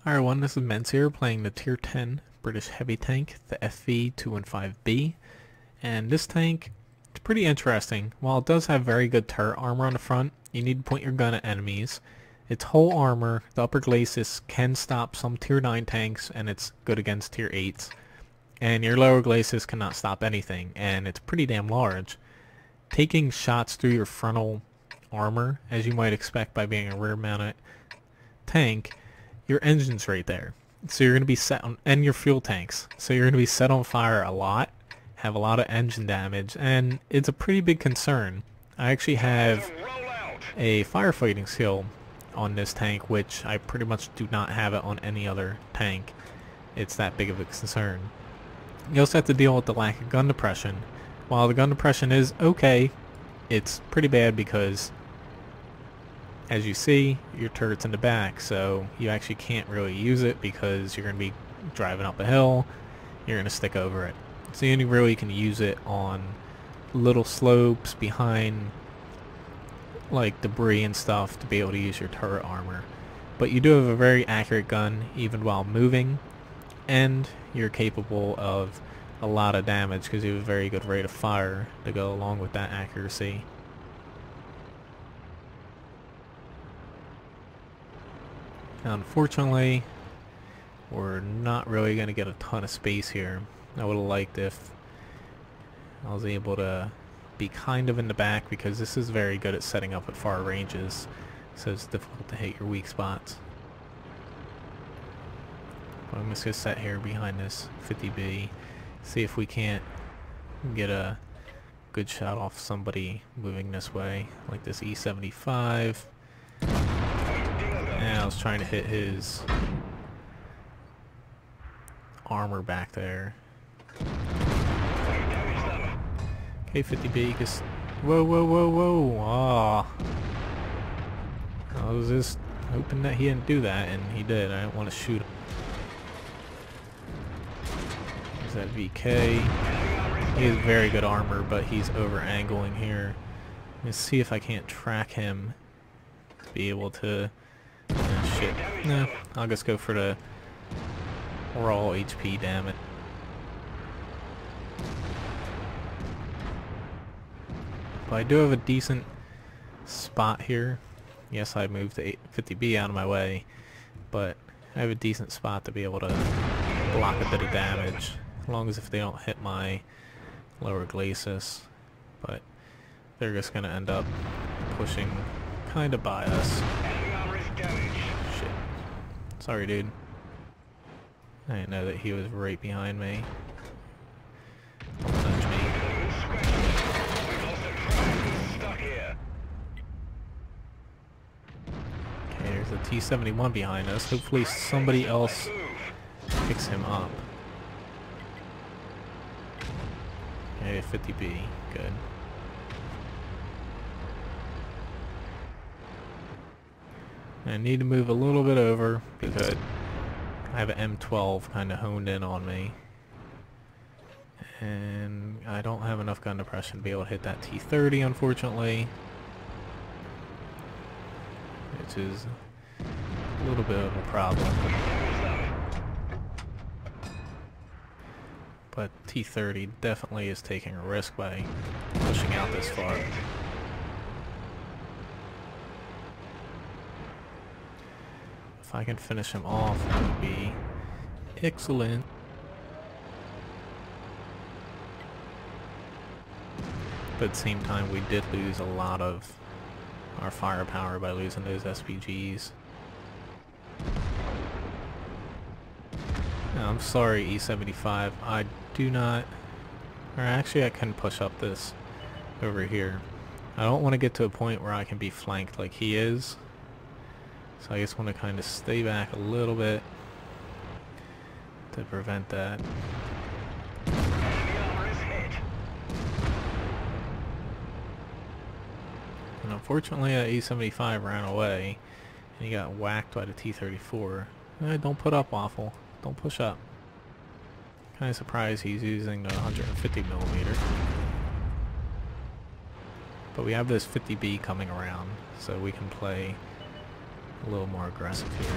Hi everyone, this is Menz here playing the Tier 10 British heavy tank, the FV215b, and this tank is pretty interesting. While it does have very good turret armor on the front, you need to point your gun at enemies. Its whole armor, the upper glacis, can stop some Tier 9 tanks, and it's good against Tier 8s. And your lower glacis cannot stop anything, and it's pretty damn large. Taking shots through your frontal armor, as you might expect by being a rear-mounted tank, your engine's right there. So you're going to be set on, and your fuel tanks. So you're going to be set on fire a lot, have a lot of engine damage, and it's a pretty big concern. I actually have a firefighting skill on this tank, which I pretty much do not have it on any other tank. It's that big of a concern. You also have to deal with the lack of gun depression. While the gun depression is okay, it's pretty bad because, as you see, your turret's in the back, so you actually can't really use it because you're going to be driving up a hill, you're going to stick over it. So you only really can use it on little slopes behind like debris and stuff to be able to use your turret armor. But you do have a very accurate gun even while moving, and you're capable of a lot of damage because you have a very good rate of fire to go along with that accuracy. Unfortunately, we're not really going to get a ton of space here. I would have liked if I was able to be kind of in the back, because this is very good at setting up at far ranges, so it's difficult to hit your weak spots. But I'm just going to set here behind this 50B, see if we can't get a good shot off somebody moving this way, like this E75. And I was trying to hit his armor back there. Okay, 50B, just... Whoa, whoa, whoa, whoa! Aw. I was just hoping that he didn't do that, and he did. I didn't want to shoot him. There's that VK. He has very good armor, but he's over-angling here. Let's see if I can't track him to be able to... shit. No, I'll just go for the raw HP, damn it. But I do have a decent spot here. Yes, I moved the 50B out of my way, but I have a decent spot to be able to block a bit of damage, as long as if they don't hit my lower glacis. But they're just going to end up pushing kind of by us. Shit. Sorry, dude. I didn't know that he was right behind me. Don't touch me. Okay, there's a T-71 behind us. Hopefully somebody else picks him up. Okay, 50B. Good. I need to move a little bit over because I have an M12 kind of honed in on me, and I don't have enough gun depression to be able to hit that T30, unfortunately, which is a little bit of a problem. But T30 definitely is taking a risk by pushing out this far. If I can finish him off, that would be excellent. But at the same time, we did lose a lot of our firepower by losing those SPGs. Now, I'm sorry, E75. I do not... Or actually, I can push up this over here. I don't want to get to a point where I can be flanked like he is. So I just want to kind of stay back a little bit to prevent that. And unfortunately, that E75 ran away, and he got whacked by the T-34. Don't put up, Waffle. Don't push up. Kind of surprised he's using the 150mm. But we have this 50B coming around, so we can play a little more aggressive here.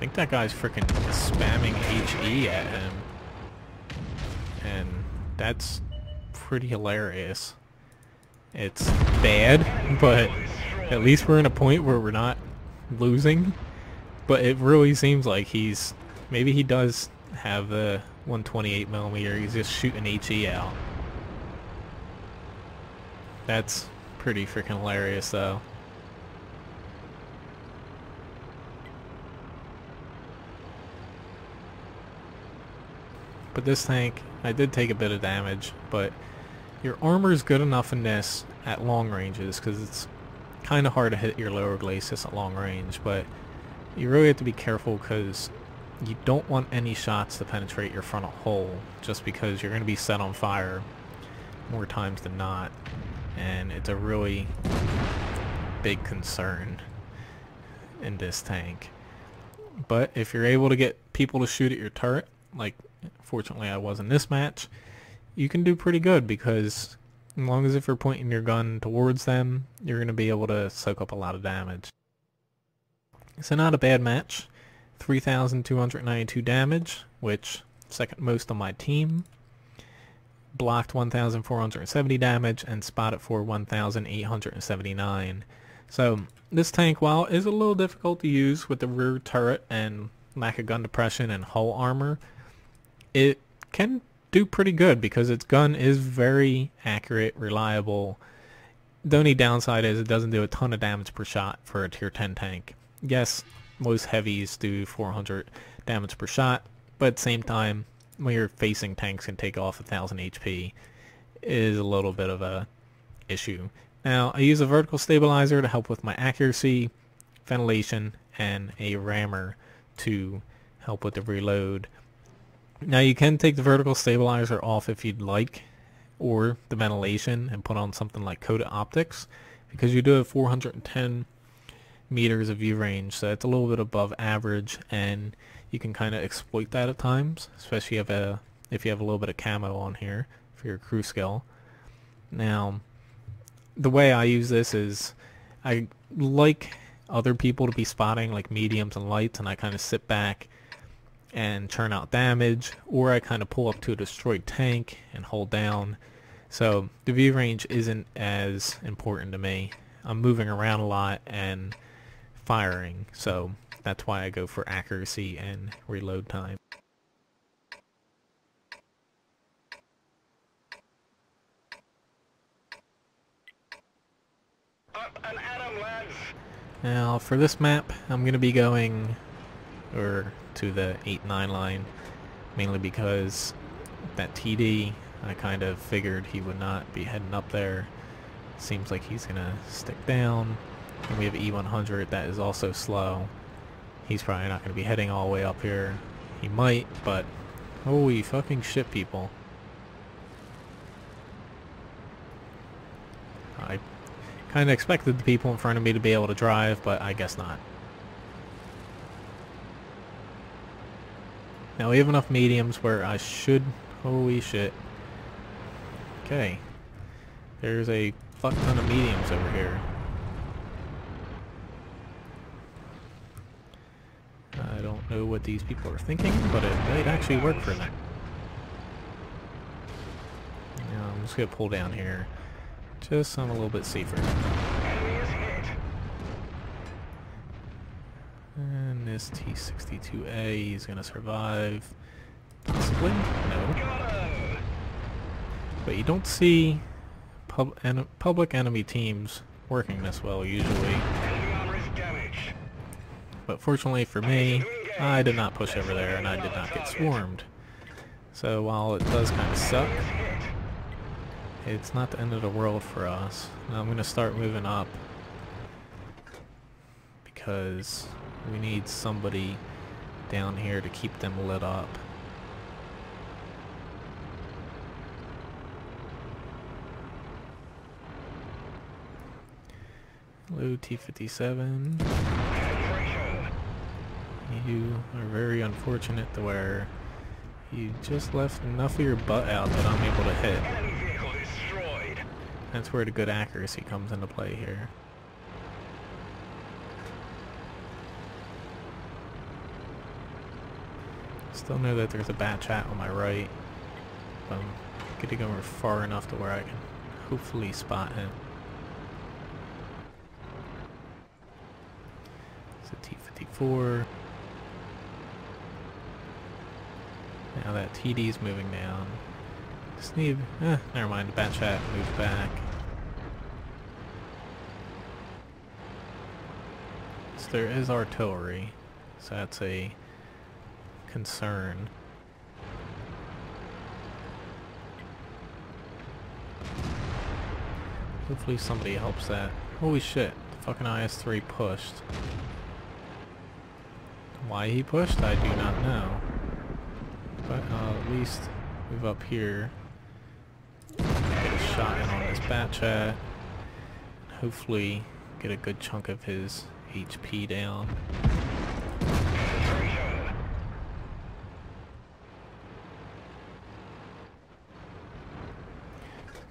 think that guy's freaking spamming HE at him. And that's pretty hilarious. It's bad, but at least we're in a point where we're not losing. But it really seems like maybe he does have the 128mm. He's just shooting HE out. That's pretty freaking hilarious though. But this tank, I did take a bit of damage, but your armor is good enough in this at long ranges, because it's kind of hard to hit your lower glacis at long range, but you really have to be careful because you don't want any shots to penetrate your frontal hull, just because you're going to be set on fire more times than not, and it's a really big concern in this tank. But if you're able to get people to shoot at your turret, like fortunately I was in this match, you can do pretty good, because as long as if you're pointing your gun towards them, you're going to be able to soak up a lot of damage. So not a bad match. 3,292 damage, which second most on my team. Blocked 1,470 damage and spotted for 1,879. So this tank, while is a little difficult to use with the rear turret and lack of gun depression and hull armor, it can do pretty good because its gun is very accurate, reliable. The only downside is it doesn't do a ton of damage per shot for a tier 10 tank. Yes, most heavies do 400 damage per shot, but at the same time, when you're facing tanks can take off 1,000 HP, is a little bit of a issue. Now, I use a vertical stabilizer to help with my accuracy, ventilation, and a rammer to help with the reload. Now, you can take the vertical stabilizer off if you'd like, or the ventilation, and put on something like coated optics, because you do have 410 meters of view range, so it's a little bit above average, and you can kind of exploit that at times, especially if you have a little bit of camo on here for your crew skill. Now, the way I use this is I like other people to be spotting like mediums and lights, and I kind of sit back and churn out damage, or I kind of pull up to a destroyed tank and hold down. So the view range isn't as important to me. I'm moving around a lot and firing, so that's why I go for accuracy and reload time. Up and at 'em, lads. Now for this map, I'm going to be going to the 8-9 line, mainly because that TD, I kind of figured he would not be heading up there. Seems like he's going to stick down. And we have E100 that is also slow. He's probably not going to be heading all the way up here. He might, but holy fucking shit, people. I kind of expected the people in front of me to be able to drive, but I guess not. Now we have enough mediums where I should... Holy shit. Okay. There's a fuck ton of mediums over here. I don't know what these people are thinking, but it might actually work for them. Now I'm just going to pull down here, just so I'm a little bit safer. And this T-62A is going to survive. Possibly? No. But you don't see public enemy teams working this well usually. But fortunately for me, I did not push over there and I did not get swarmed. So while it does kind of suck, it's not the end of the world for us. Now I'm going to start moving up because we need somebody down here to keep them lit up. Hello, T-57. You are very unfortunate to where you just left enough of your butt out that I'm able to hit. That's where the good accuracy comes into play here. Still know that there's a bat chat on my right. I'm getting over far enough to where I can hopefully spot him. It's a T-54. Now that TD's moving down. Just need... never mind, the bat chat moved back. So there is artillery, so that's a concern. Hopefully somebody helps that. Holy shit, the fucking IS-3 pushed. Why he pushed, I do not know. But I'll at least move up here. Get a shot in on this bat chat. Hopefully get a good chunk of his HP down.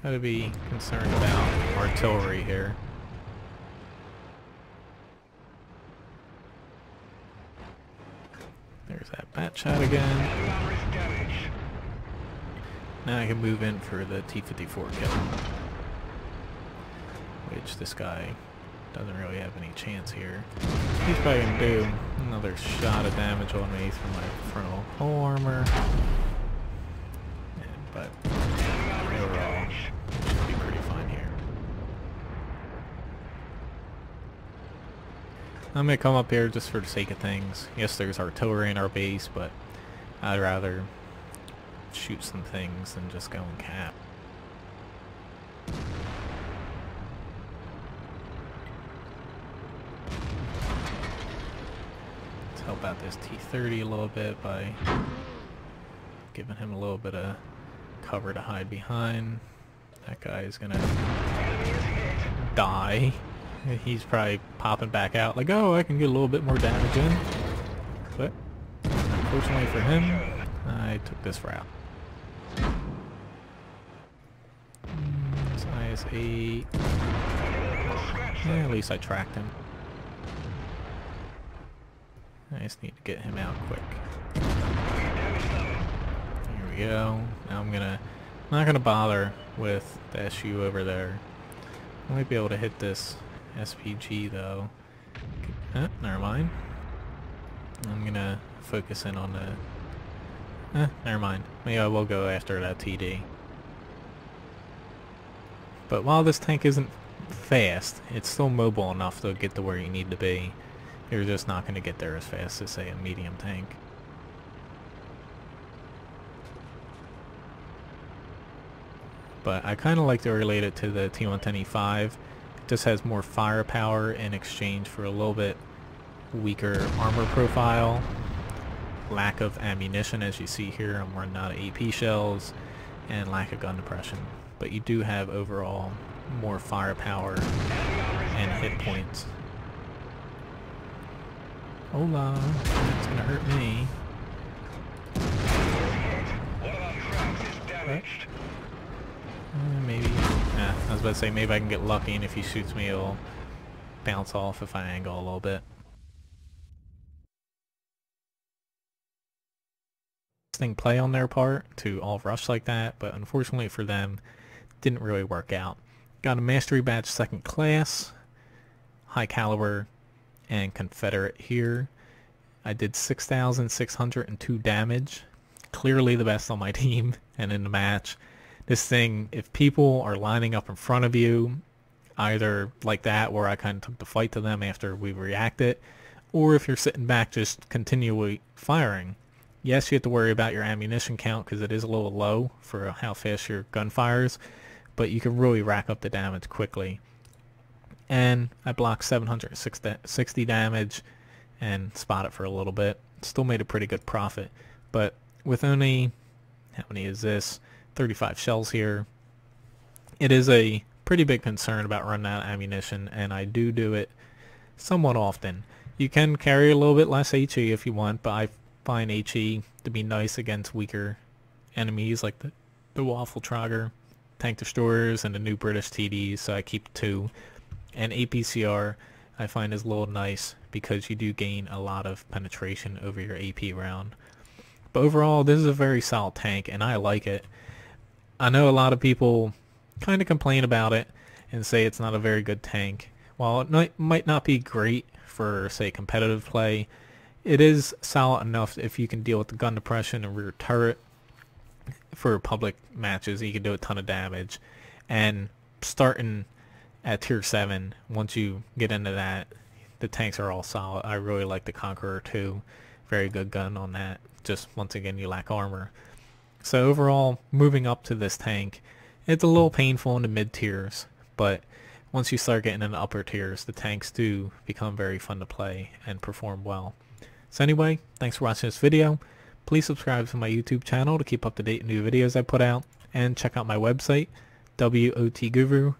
Gotta be concerned about artillery here. There's that bat chat again. Now I can move in for the T-54 kill. Which this guy doesn't really have any chance here. He's probably gonna do another shot of damage on me through my frontal hull armor. But overall, should be pretty fine here. I'm gonna come up here just for the sake of things. Yes, there's artillery in our base, but I'd rather shoot some things than just go and cap. Let's help out this T-30 a little bit by giving him a little bit of cover to hide behind. That guy is gonna die. He's probably popping back out like, oh, I can get a little bit more damage in. But unfortunately for him, I took this route. Size 8. Yeah, at least I tracked him. I just need to get him out quick. Here we go. Now I'm not gonna bother with the SU over there. I might be able to hit this SPG though. Never mind. I'm gonna focus in on the... never mind. Maybe I will go after that TD. But while this tank isn't fast, it's still mobile enough to get to where you need to be. You're just not going to get there as fast as, say, a medium tank. But I kind of like to relate it to the T-110E5. It just has more firepower in exchange for a little bit weaker armor profile. Lack of ammunition, as you see here. I'm running out of AP shells. And lack of gun depression. But you do have overall more firepower and hit points. Hola, that's gonna hurt me. Maybe. I was about to say maybe I can get lucky, and if he shoots me, it'll bounce off if I angle a little bit. Interesting play on their part to all rush like that, but unfortunately for them, didn't really work out. Got a Mastery Badge 2nd class, high caliber, and Confederate here. I did 6,602 damage. Clearly the best on my team and in the match. This thing, if people are lining up in front of you, either like that where I kind of took the fight to them after we reacted, or if you're sitting back just continually firing. Yes, you have to worry about your ammunition count because it is a little low for how fast your gun fires, but you can really rack up the damage quickly. And I blocked 760 damage and spotted for a little bit. Still made a pretty good profit, but with only, how many is this? 35 shells here. It is a pretty big concern about running out of ammunition, and I do it somewhat often. You can carry a little bit less HE if you want, but I find HE to be nice against weaker enemies like the Waffle Trogger, tank destroyers, and the new British TDs, so I keep 2. And APCR I find is a little nice because you do gain a lot of penetration over your AP round. But overall, this is a very solid tank, and I like it. I know a lot of people kind of complain about it and say it's not a very good tank. While it might not be great for, say, competitive play, it is solid enough if you can deal with the gun depression and rear turret. For public matches, you can do a ton of damage. And starting at tier 7, once you get into that, the tanks are all solid. I really like the Conqueror too. Very good gun on that. Just once again, you lack armor. So overall, moving up to this tank, it's a little painful in the mid tiers, but once you start getting in the upper tiers, the tanks do become very fun to play and perform well. So anyway, thanks for watching this video. Please subscribe to my YouTube channel to keep up to date with new videos I put out, and check out my website, wotguru.com.